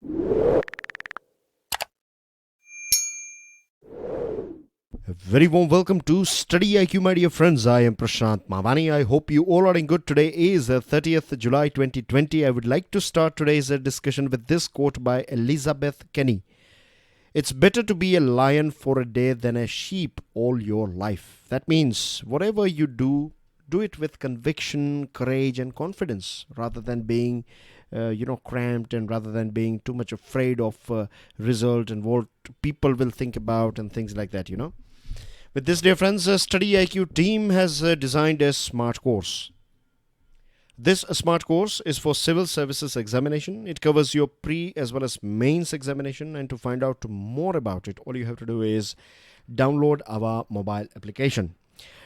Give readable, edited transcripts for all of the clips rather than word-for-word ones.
A very warm welcome to Study IQ, my dear friends. I am Prashant Mavani. I hope you all are in good. Today is 30th July 2020. I would like to start today's discussion with this quote by Elizabeth Kenny. It's better to be a lion for a day than a sheep all your life. That means whatever you do, do it with conviction, courage, and confidence rather than being cramped, and rather than being too much afraid of result and what people will think about and things like that. With this, dear friends, Study IQ team has designed a smart course. This smart course is for Civil Services Examination. It covers your pre as well as mains examination. And to find out more about it, all you have to do is download our mobile application.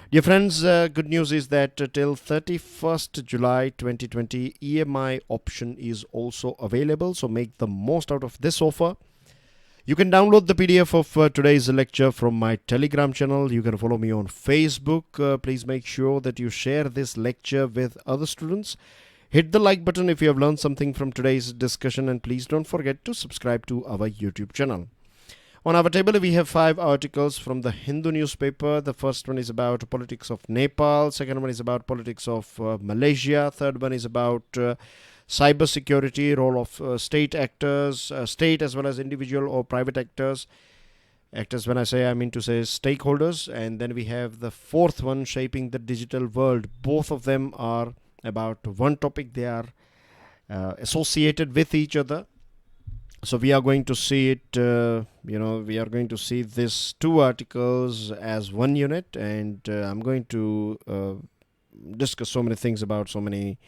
Dear friends, good news is that till 31st July 2020, EMI option is also available. So make the most out of this offer. You can download the PDF of today's lecture from my Telegram channel. You can follow me on Facebook. Please make sure that you share this lecture with other students. Hit the like button if you have learned something from today's discussion, and please don't forget to subscribe to our YouTube channel. On our table, we have 5 articles from the Hindu newspaper. The first one is about politics of Nepal. Second one is about politics of Malaysia. Third one is about cyber security, role of state actors, state as well as individual or private actors. Actors, when I say, I mean to say stakeholders. And then we have the fourth one, shaping the digital world. Both of them are about one topic. They are associated with each other. So we are going to see it, we are going to see these 2 articles as one unit. And I'm going to discuss so many things about so many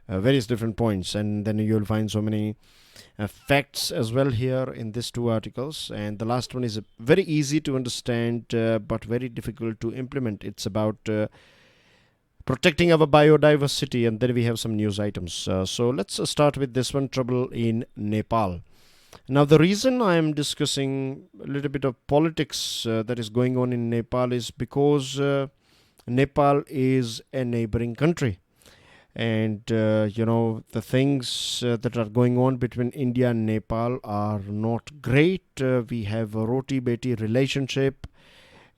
various different points, and then you'll find so many facts as well here in these 2 articles. And the last one is very easy to understand but very difficult to implement. It's about protecting our biodiversity, and then we have some news items. So let's start with this one, trouble in Nepal. Now, the reason I am discussing a little bit of politics that is going on in Nepal is because Nepal is a neighboring country. And the things that are going on between India and Nepal are not great. We have a roti-beti relationship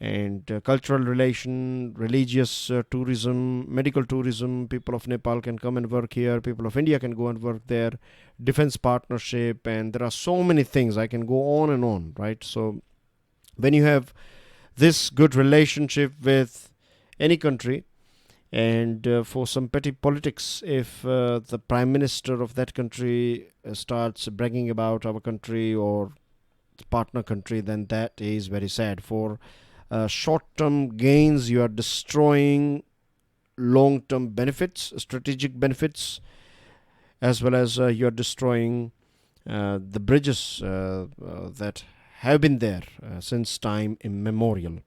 and cultural relation, religious tourism, medical tourism. People of Nepal can come and work here. People of India can go and work there. Defense partnership, and there are so many things. I can go on and on, right? So when you have this good relationship with any country, and for some petty politics, if the prime minister of that country starts bragging about our country or the partner country, then that is very sad. For short-term gains, you are destroying long-term benefits, strategic benefits, as well as you are destroying the bridges that have been there since time immemorial.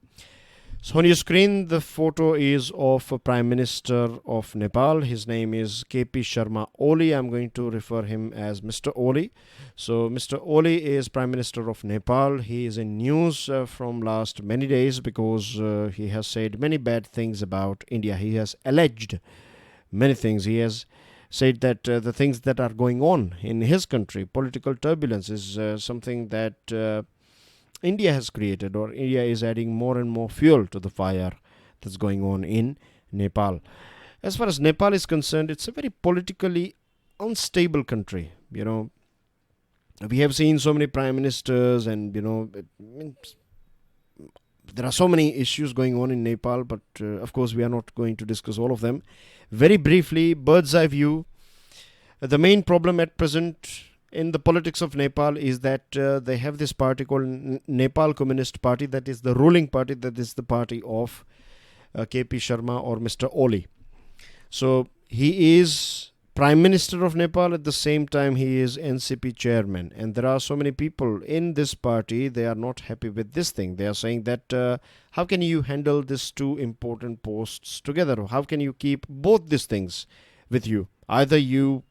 So on your screen, the photo is of Prime Minister of Nepal. His name is KP Sharma Oli. I'm going to refer him as Mr. Oli. So Mr. Oli is Prime Minister of Nepal. He is in news from last many days because he has said many bad things about India. He has alleged many things. He has said that the things that are going on in his country, political turbulence, is something that India has created, or India is adding more and more fuel to the fire that's going on in Nepal. As far as Nepal is concerned, it's a very politically unstable country. We have seen so many prime ministers, and there are so many issues going on in Nepal, but of course we are not going to discuss all of them. Very briefly, bird's eye view. The main problem at present in the politics of Nepal is that they have this party called Nepal Communist Party, that is the ruling party, that is the party of KP Sharma or Mr. Oli. So he is Prime Minister of Nepal. At the same time, he is NCP chairman, and there are so many people in this party, they are not happy with this thing. They are saying that how can you handle these 2 important posts together? How can you keep both these things with you? Either you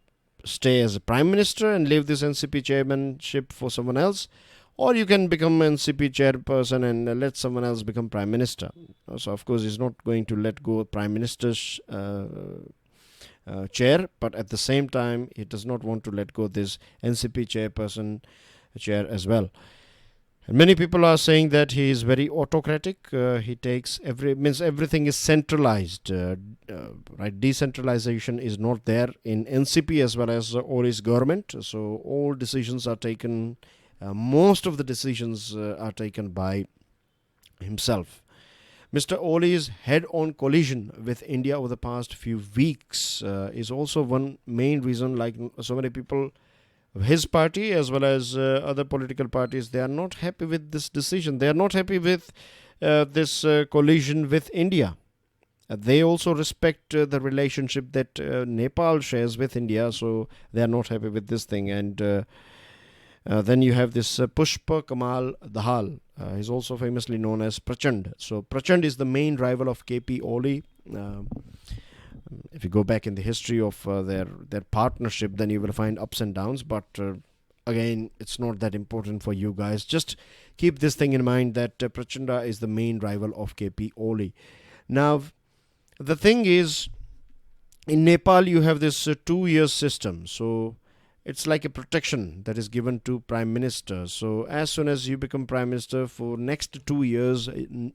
stay as a prime minister and leave this NCP chairmanship for someone else, or you can become NCP chairperson and let someone else become prime minister. So of course he's not going to let go of prime minister's chair, but at the same time he does not want to let go this NCP chairperson chair as well. And many people are saying that he is very autocratic. He takes everything is centralized. Right, decentralization is not there in NCP as well as Oli's government. So all decisions are taken. Most of the decisions are taken by himself. Mr. Oli's head-on collision with India over the past few weeks is also one main reason. Like so many people, his party as well as other political parties, they are not happy with this decision. They are not happy with this collision with India. They also respect the relationship that Nepal shares with India, so they are not happy with this thing. And then you have this Pushpa Kamal Dahal. He's also famously known as Prachand. So Prachand is the main rival of KP Oli. If you go back in the history of their partnership, then you will find ups and downs. But again, it's not that important for you guys. Just keep this thing in mind that Prachanda is the main rival of KP Oli. Now, the thing is, in Nepal, you have this 2-year system. So it's like a protection that is given to Prime Minister. So as soon as you become Prime Minister, for next 2 years,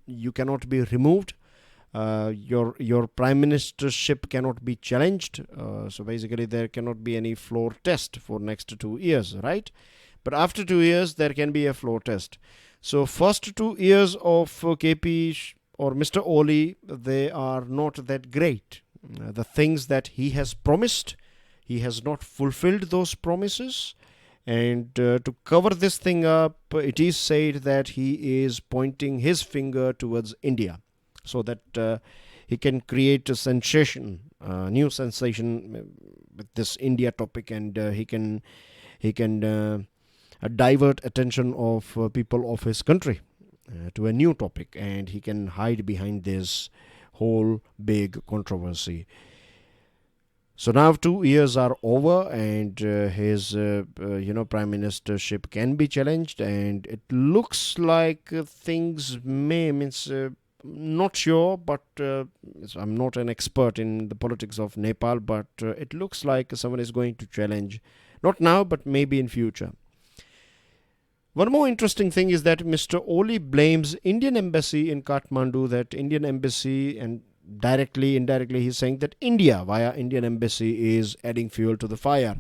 you cannot be removed. Your prime ministership cannot be challenged. So basically there cannot be any floor test for next 2 years, right? But after 2 years there can be a floor test. So first 2 years of KP or Mr. Oli, they are not that great. The things that he has promised, he has not fulfilled those promises. And to cover this thing up, it is said that he is pointing his finger towards India, so that he can create a sensation, new sensation with this India topic, and he can divert attention of people of his country to a new topic, and he can hide behind this whole big controversy. So now 2 years are over, and his prime ministership can be challenged, and it looks like things may not sure, but I'm not an expert in the politics of Nepal, but it looks like someone is going to challenge, not now, but maybe in future. One more interesting thing is that Mr. Oli blames Indian embassy in Kathmandu, that Indian embassy, and indirectly he's saying that India via Indian embassy is adding fuel to the fire.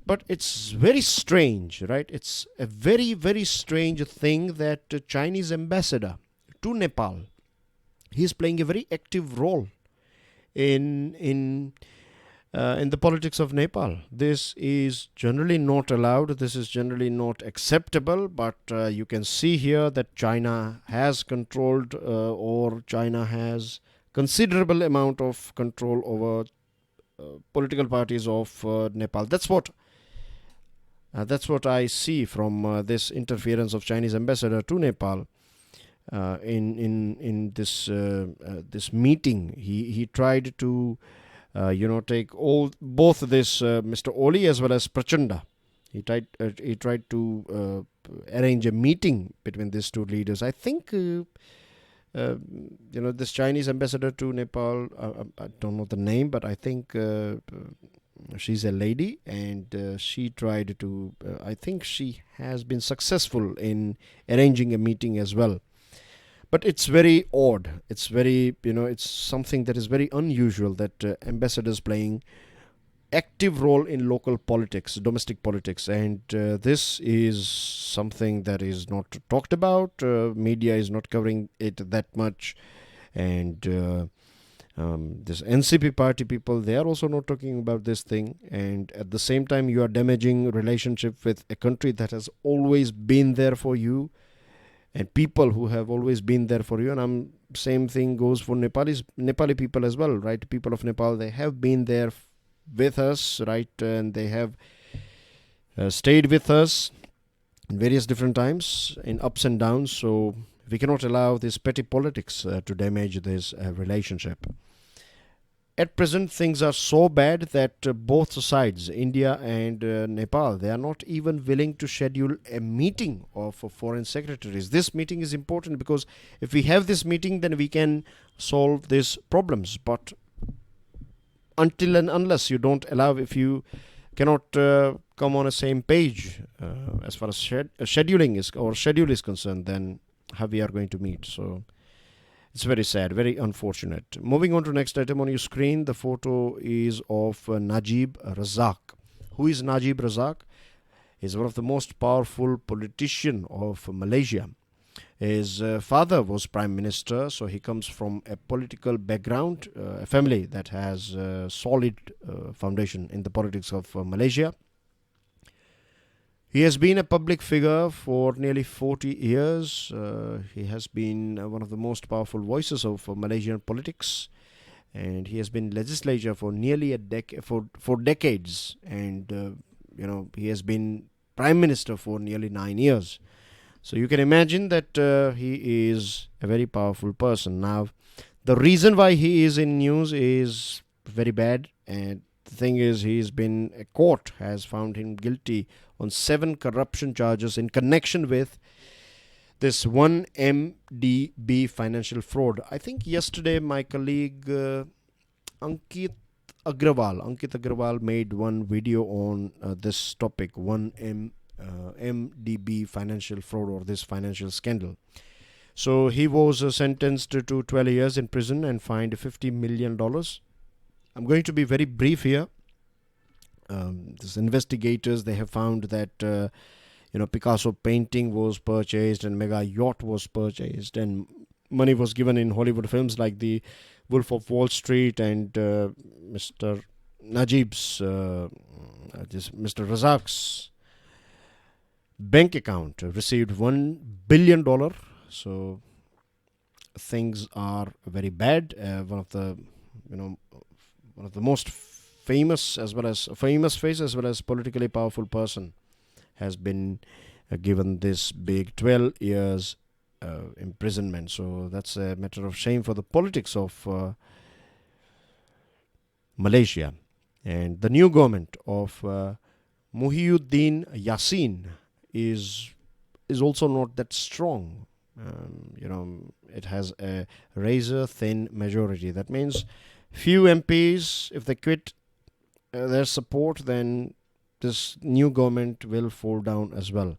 But it's very strange, right? It's a very, very strange thing that the Chinese ambassador to Nepal, he's playing a very active role in the politics of Nepal. This is generally not allowed. This is generally not acceptable. But you can see here that China has controlled, or China has considerable amount of control over political parties of Nepal. That's what I see from this interference of Chinese ambassador to Nepal. In this meeting, he tried to take both this Mr. Oli as well as Prachanda. He tried to arrange a meeting between these two leaders. I think this Chinese ambassador to Nepal, I don't know the name, but I think she's a lady, and she tried to I think she has been successful in arranging a meeting as well. But it's very odd. It's very, it's something that is very unusual, that ambassadors playing active role in local politics, domestic politics. And this is something that is not talked about. Media is not covering it that much. And this NCP party people, they are also not talking about this thing. And at the same time, you are damaging relationship with a country that has always been there for you, and people who have always been there for you. And same thing goes for Nepali people as well, right? People of Nepal, they have been there with us, right? And they have stayed with us in various different times, in ups and downs. So we cannot allow this petty politics to damage this relationship. At present, things are so bad that both sides, India and Nepal, they are not even willing to schedule a meeting of foreign secretaries. This meeting is important because if we have this meeting, then we can solve these problems. But until and unless you don't allow, if you cannot come on a same page as far as scheduling is or schedule is concerned, then how we are going to meet. So it's very sad, very unfortunate. Moving on to next item on your screen, the photo is of Najib Razak. Who is Najib Razak? He's one of the most powerful politician of Malaysia. His father was prime minister, so he comes from a political background, a family that has a solid foundation in the politics of Malaysia. He has been a public figure for nearly 40 years. He has been one of the most powerful voices of Malaysian politics, and he has been legislator for nearly for decades, and he has been prime minister for nearly 9 years. So you can imagine that he is a very powerful person. Now, the reason why he is in news is very bad, and the thing is, a court has found him guilty on 7 corruption charges in connection with this 1MDB financial fraud. I think yesterday my colleague Ankit Agrawal made one video on this topic, 1MDB financial fraud, or this financial scandal. So he was sentenced to 12 years in prison and fined $50 million. I'm going to be very brief here. These investigators, they have found that Picasso painting was purchased and mega yacht was purchased, and money was given in Hollywood films like The Wolf of Wall Street, and Mr. Najib's, Mr. Razak's bank account received $1 billion. So things are very bad. One of the most famous as well as politically powerful person has been given this big 12 years imprisonment. So that's a matter of shame for the politics of Malaysia. And the new government of Muhyiddin Yassin is also not that strong. It has a razor thin majority. That means few MPs, if they quit their support, then this new government will fall down as well.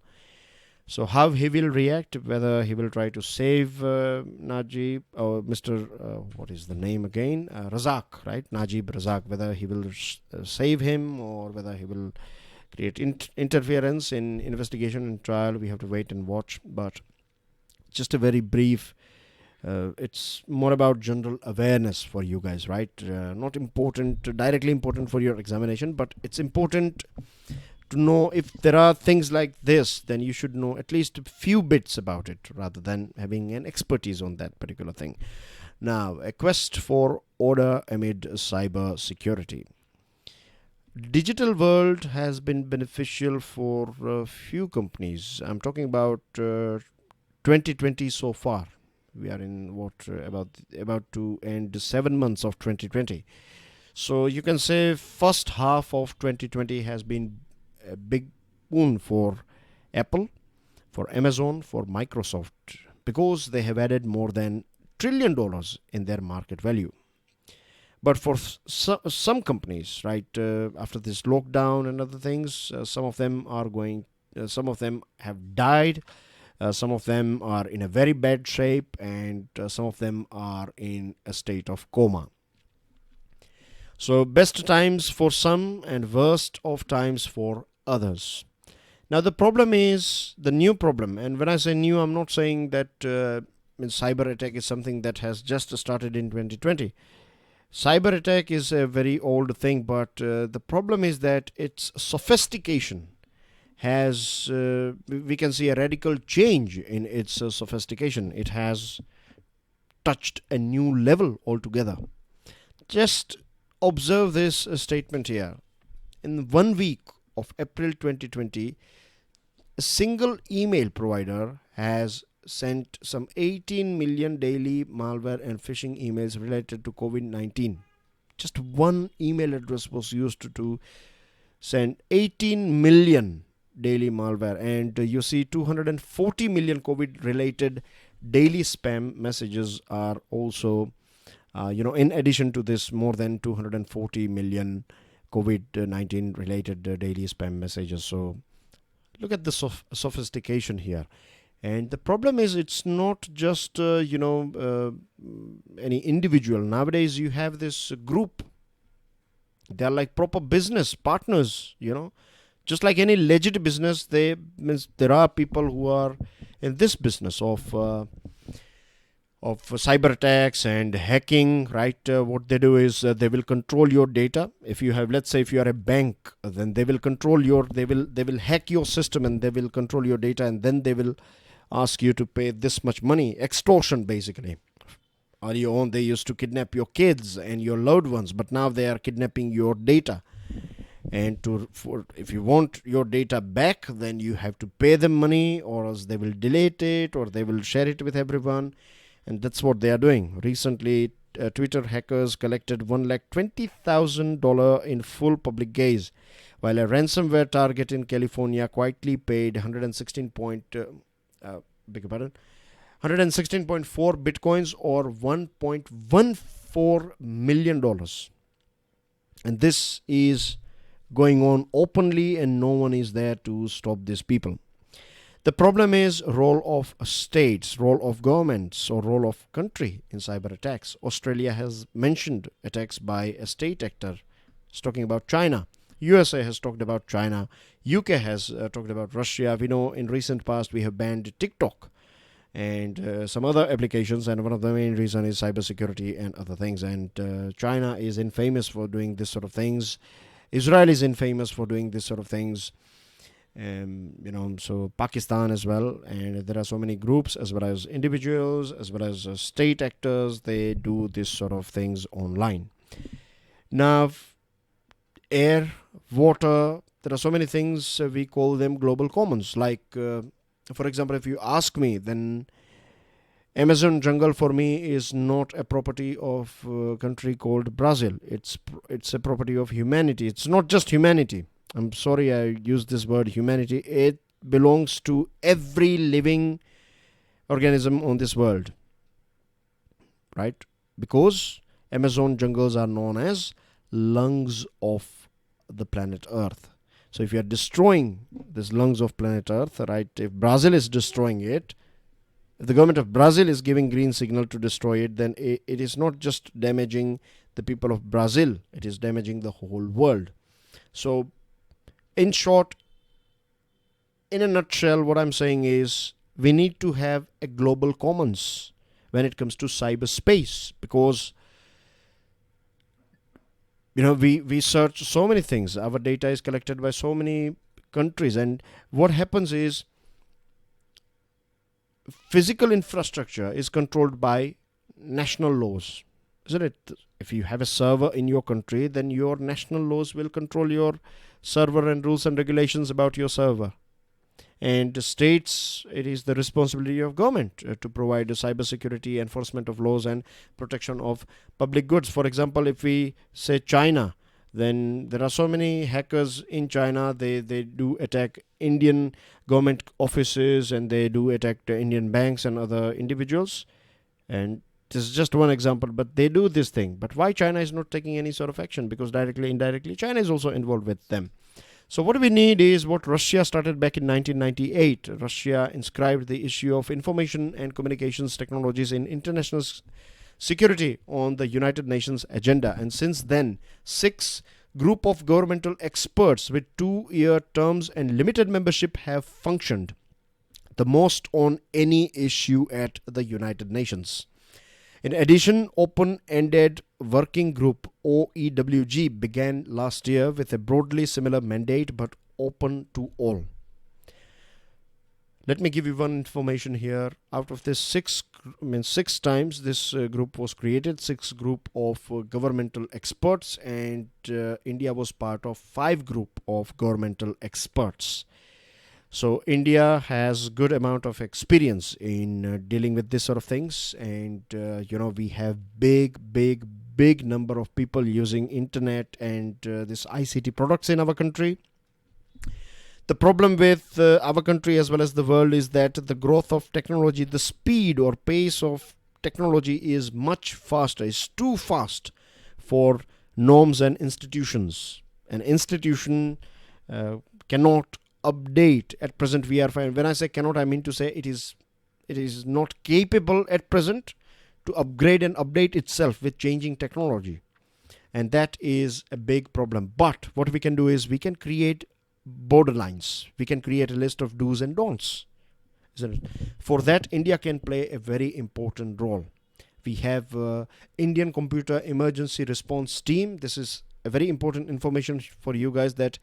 So how he will react, whether he will try to save Najib or Mr. What is the name again? Razak, right? Najib Razak, whether he will save him or whether he will create interference in investigation and trial, we have to wait and watch. But just a very brief, it's more about general awareness for you guys, right? Not directly important for your examination, but it's important to know if there are things like this, then you should know at least a few bits about it rather than having an expertise on that particular thing. Now, a quest for order amid cyber security. Digital world has been beneficial for a few companies. I'm talking about 2020 so far. We are in about to end 7 months of 2020. So you can say first half of 2020 has been a big boon for Apple, for Amazon, for Microsoft, because they have added more than $1 trillion in their market value. But for some companies, right, after this lockdown and other things, some of them have died. Some of them are in a very bad shape, and some of them are in a state of coma. So best times for some and worst of times for others. Now the problem is the new problem, and when I say new, I'm not saying that cyber attack is something that has just started in 2020. Cyber attack is a very old thing, but the problem is that its sophistication has, we can see a radical change in its sophistication. It has touched a new level altogether. Just observe this statement here. In 1 week of April 2020, a single email provider has sent some 18 million daily malware and phishing emails related to COVID-19. Just one email address was used to send 18 million daily malware, and you see 240 million COVID related daily spam messages are also In addition to this, more than 240 million COVID-19 related daily spam messages. So look at the sophistication here. And the problem is, it's not just any individual. Nowadays you have this group. They are like proper business partners, just like any legit business. There are people who are in this business of cyber attacks and hacking, right? What they do is they will control your data. If you have, let's say, if you are a bank, then they will control they will hack your system, and they will control your data, and then they will ask you to pay this much money. Extortion, basically. They used to kidnap your kids and your loved ones, but now they are kidnapping your data. And if you want your data back, then you have to pay them money, or else they will delete it, or they will share it with everyone. And that's what they are doing. Recently, Twitter hackers collected $120,000 in full public gaze, while a ransomware target in California quietly paid 116.4 bitcoins, or $1.14 million. And this is going on openly, and no one is there to stop these people. The problem is role of states, role of governments, or role of country in cyber attacks. Australia has mentioned attacks by a state actor. It's talking about China. USA has talked about China. UK has talked about Russia. We know in recent past we have banned TikTok and some other applications, and one of the main reasons is cybersecurity and other things. And China is infamous for doing this sort of things. Israel is infamous for doing this sort of things. So Pakistan as well, and there are so many groups as well as individuals as well as state actors. They do this sort of things online. Now, air, water, there are so many things, we call them global commons. Like, for example, if you ask me, then Amazon jungle for me is not a property of a country called Brazil. It's a property of humanity. It's not just humanity. I'm sorry I used this word humanity. It belongs to every living organism on this world, right? Because Amazon jungles are known as lungs of the planet Earth. So if you are destroying these lungs of planet Earth, right, if Brazil is destroying it, if the government of Brazil is giving green signal to destroy it, then it is not just damaging the people of Brazil, it is damaging the whole world. So in short, in a nutshell, what I'm saying is we need to have a global commons when it comes to cyberspace, because we search so many things. Our data is collected by so many countries, and what happens is physical infrastructure is controlled by national laws, isn't it? If you have a server in your country, then your national laws will control your server and rules and regulations about your server. And the states, it is the responsibility of government to provide the cybersecurity, enforcement of laws, and protection of public goods. For example, if we say China, then there are so many hackers in China. They do attack Indian government offices, and they do attack the Indian banks and other individuals. And this is just one example, but they do this thing. But why China is not taking any sort of action? Because directly, indirectly, China is also involved with them. So what we need is what Russia started back in 1998. Russia inscribed the issue of information and communications technologies in international security on the United Nations agenda. And since then, 6 group of governmental experts with 2-year terms and limited membership have functioned, the most on any issue at the United Nations. In addition, Open-Ended Working Group OEWG began last year with a broadly similar mandate but open to all. Let me give you one information here. Out of this 6 times this group was created, 6 group of governmental experts, and India was part of 5 group of governmental experts. So India has good amount of experience in dealing with this sort of things, and we have big number of people using internet and this ICT products in our country. The problem with our country as well as the world is that the growth of technology, the speed or pace of technology is much faster, it's too fast for norms and institutions. An institution cannot update at present. We are fine. When I say cannot, I mean to say it is not capable at present to upgrade and update itself with changing technology, and that is a big problem. But what we can do is we can create borderlines, we can create a list of do's and don'ts, isn't it? For that, India can play a very important role. We have Indian Computer Emergency Response Team. This is a very important information for you guys, that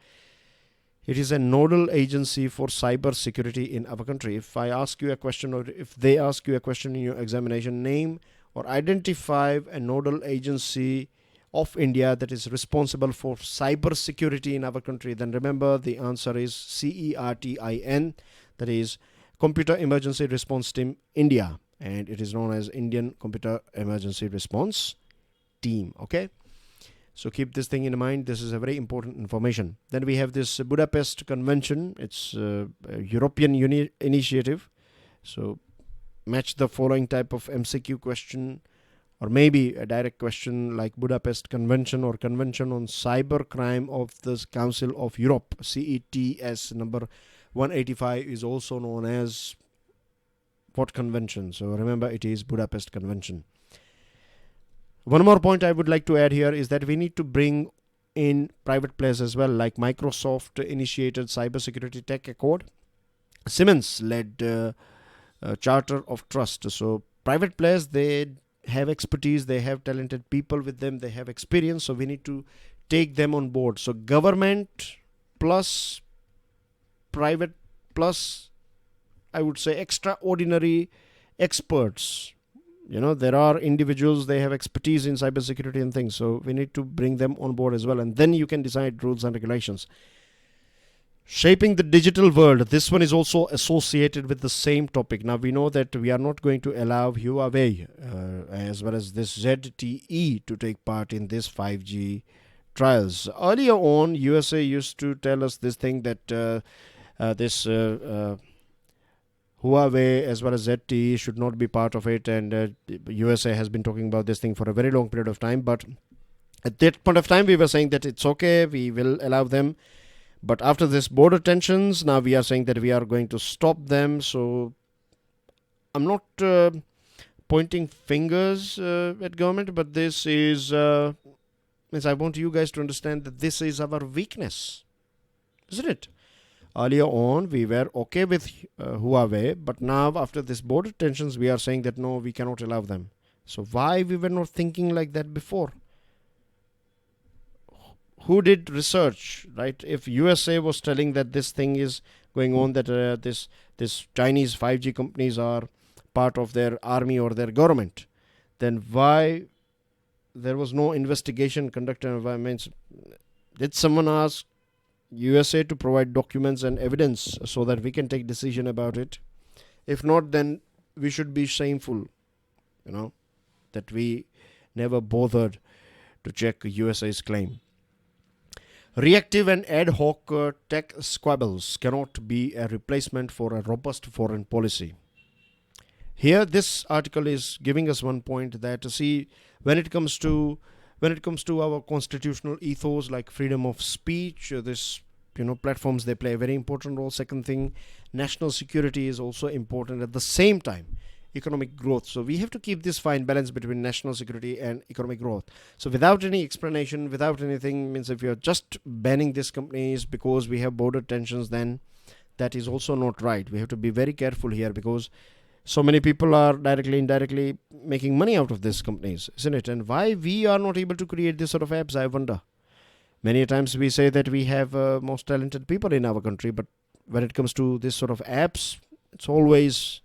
it is a nodal agency for cyber security in our country. If I ask you a question, or if they ask you a question in your examination, name or identify a nodal agency of India that is responsible for cyber security in our country, then remember the answer is CERTIN, that is Computer Emergency Response Team India, and it is known as Indian Computer Emergency Response Team. Okay, so keep this thing in mind. This is a very important information. Then we have this Budapest Convention. It's a European initiative. So match the following type of MCQ question, or maybe a direct question like Budapest Convention or Convention on Cybercrime of the Council of Europe. CETS number 185 is also known as what convention? So remember, it is Budapest Convention. One more point I would like to add here is that we need to bring in private players as well, like Microsoft initiated Cybersecurity Tech Accord. Siemens led Charter of Trust. So private players, they have expertise, they have talented people with them, they have experience. So we need to take them on board. So government plus private plus, I would say, extraordinary experts. You know, there are individuals, they have expertise in cybersecurity and things. So we need to bring them on board as well. And then you can decide rules and regulations. Shaping the digital world. This one is also associated with the same topic. Now we know that we are not going to allow Huawei as well as this ZTE to take part in this 5G trials. Earlier on, USA used to tell us this thing that Huawei as well as ZTE should not be part of it, and USA has been talking about this thing for a very long period of time. But at that point of time, we were saying that it's okay, we will allow them. But after this border tensions, now we are saying that we are going to stop them. So I'm not pointing fingers at government, but this is means I want you guys to understand that this is our weakness, isn't it? Earlier on, we were okay with Huawei, but now after this border tensions, we are saying that no, we cannot allow them. So why we were not thinking like that before? Who did research, right? If USA was telling that this thing is going on, that this Chinese 5G companies are part of their army or their government, then why there was no investigation conducted? Means, did someone ask USA to provide documents and evidence so that we can take decision about it? If not, then we should be shameful, you know, that we never bothered to check USA's claim. Reactive and ad hoc tech squabbles cannot be a replacement for a robust foreign policy. Here, this article is giving us one point that, see, when it comes to our constitutional ethos like freedom of speech, this platforms, they play a very important role. Second thing, national security is also important. At the same time, economic growth. So we have to keep this fine balance between national security and economic growth. So without any explanation, without anything, means if you're just banning these companies because we have border tensions, then that is also not right. We have to be very careful here, because so many people are directly, indirectly making money out of these companies, isn't it? And why we are not able to create this sort of apps, I wonder. Many times we say that we have most talented people in our country, but when it comes to this sort of apps, it's always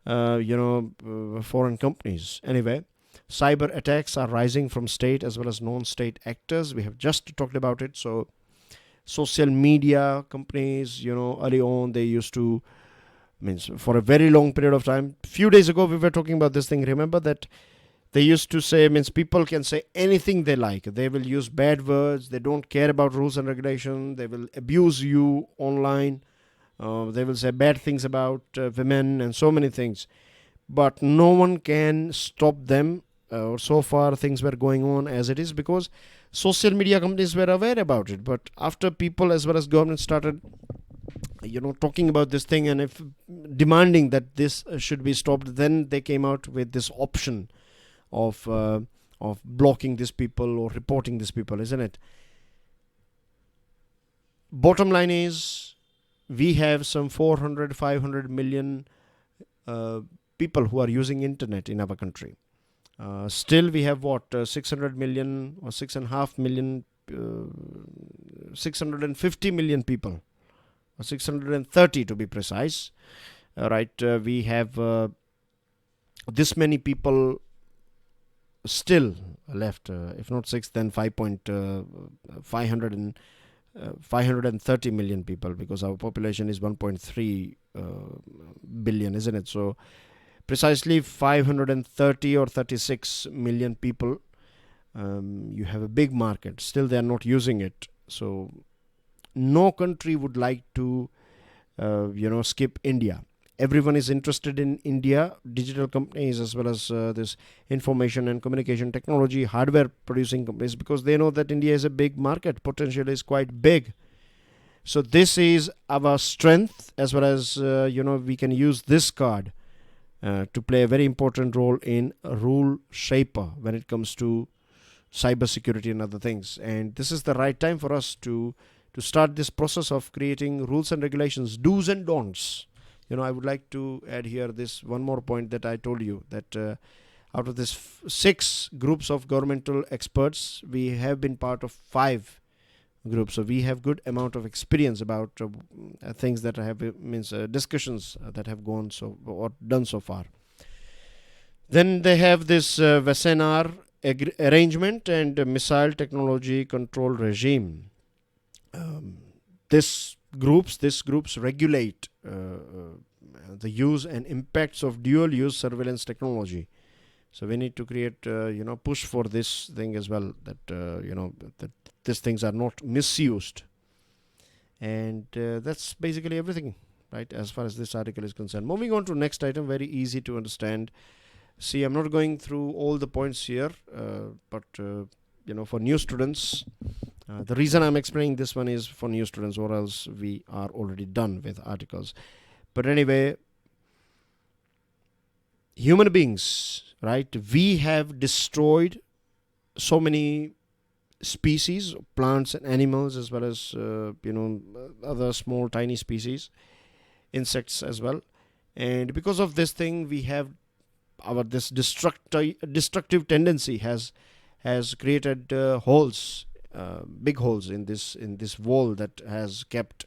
foreign companies. Anyway, cyber attacks are rising from state as well as non-state actors. We have just talked about it. So social media companies, early on they used to, means for a very long period of time. Few days ago we were talking about this thing. Remember that they used to say, means people can say anything they like. They will use bad words. They don't care about rules and regulation. They will abuse you online. They will say bad things about women and so many things. but no one can stop them. So far things were going on as it is because social media companies were aware about it. But after people as well as government started talking about this thing and if demanding that this should be stopped, then they came out with this option of blocking these people or reporting these people, isn't it? Bottom line is we have some 400-500 million people who are using internet in our country. Still we have 600 million or 6.5 million 650 million people, or 630 to be precise. We have this many people still left, if not 6 then 530 million people, because our population is 1.3 billion, isn't it? So precisely 530 or 36 million people. You have a big market. Still they are not using it. So no country would like to skip India. Everyone is interested in India, digital companies as well as this information and communication technology hardware producing companies, because they know that India is a big market, potential is quite big. So this is our strength, as well as we can use this card to play a very important role in a rule shaper when it comes to cybersecurity and other things. And this is the right time for us to start this process of creating rules and regulations, do's and don'ts. I would like to add here this one more point that I told you, that out of this 6 groups of governmental experts, we have been part of 5 groups. So we have good amount of experience about things that have discussions that have gone or done so far. Then they have this Wassenaar arrangement and missile technology control regime. These groups regulate the use and impacts of dual use surveillance technology. So we need to create push for this thing as well, that that these things are not misused. And that's basically everything, right, as far as this article is concerned. Moving on to next item, very easy to understand. See, I'm not going through all the points here, but for new students, the reason I'm explaining this one is for new students, or else we are already done with articles. But anyway, human beings, right, we have destroyed so many species, plants and animals, as well as other small tiny species, insects as well. And because of this thing, we have this destructive tendency has created holes, big holes in this wall that has kept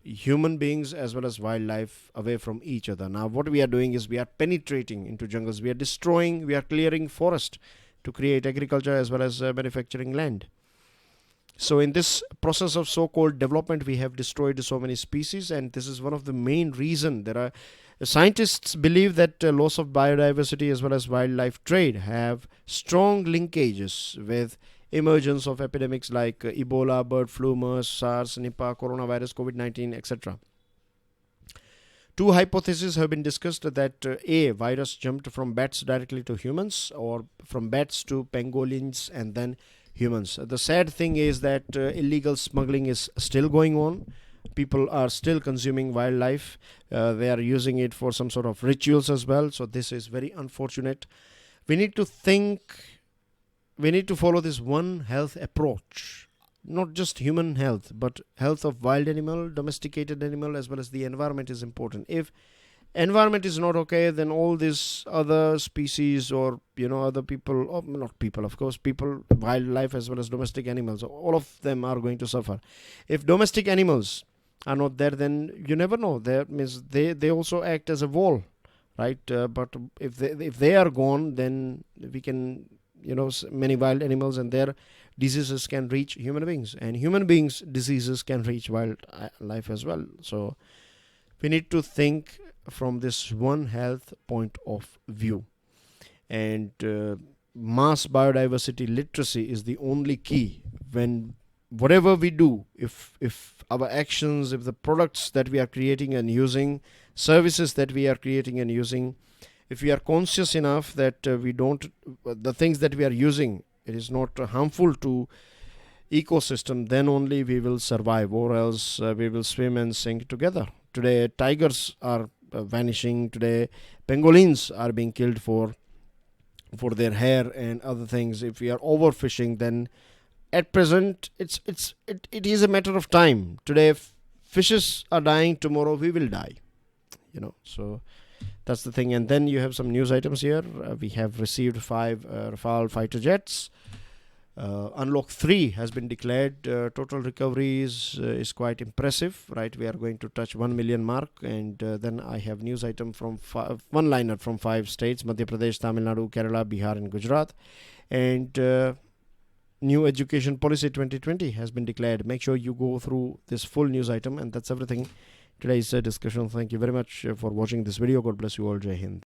human beings as well as wildlife away from each other. Now what we are doing is we are penetrating into jungles, we are clearing forest to create agriculture as well as manufacturing land. So in this process of so-called development, we have destroyed so many species, and this is one of the main reasons. Scientists believe that loss of biodiversity as well as wildlife trade have strong linkages with emergence of epidemics like Ebola, bird flu, MERS, SARS, Nipah, coronavirus, COVID-19, etc. 2 hypotheses have been discussed, that A, virus jumped from bats directly to humans, or from bats to pangolins and then humans. The sad thing is that illegal smuggling is still going on. People are still consuming wildlife. They are using it for some sort of rituals as well. So this is very unfortunate. We need to follow this one health approach, not just human health, but health of wild animal, domesticated animal, as well as the environment is important. If environment is not okay, then all these other species or other people, or not people, of course, people, wildlife as well as domestic animals, all of them are going to suffer. If domestic animals are not there, then you never know. That means they also act as a wall, right? But if they are gone, then we can many wild animals and their diseases can reach human beings, and human beings diseases can reach wildlife as well. So we need to think from this one health point of view, and mass biodiversity literacy is the only key. When whatever we do, if our actions, if the products that we are creating and using, services that we are creating and using, if we are conscious enough that we don't, the things that we are using, it is not harmful to ecosystem, then only we will survive, or else we will swim and sink together. Today tigers are vanishing. Today pangolins are being killed for their hair and other things. If we are overfishing, then at present it is a matter of time. Today fishes are dying, tomorrow we will die, so that's the thing. And then you have some news items here. We have received 5 Rafale fighter jets. Unlock 3 has been declared. Total recovery is quite impressive, right? We are going to touch 1 million mark. And then I have news item from one-liner from 5 states: Madhya Pradesh, Tamil Nadu, Kerala, Bihar and Gujarat. And new education policy 2020 has been declared. Make sure you go through this full news item. And that's everything today's discussion. Thank you very much for watching this video. God bless you all. Jai Hind.